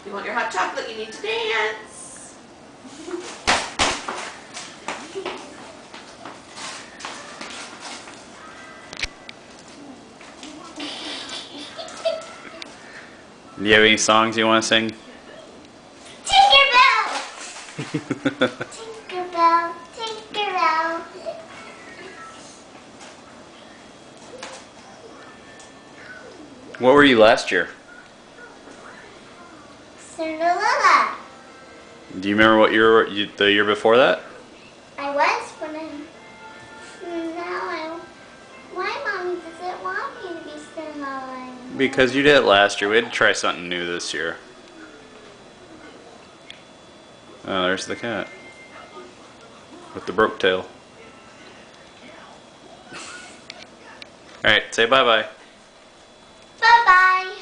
You want your hot chocolate, you need to dance. Do you have any songs you want to sing? Tinkerbell! Tinkerbell, Tinkerbell. What were you last year? Cinderella. Do you remember what the year before that? I was when why Mommy doesn't want me to be Cinderella anymore? Because you did it last year. We had to try something new this year. Oh, there's the cat. With the broke tail. Alright, say bye-bye. Bye-bye.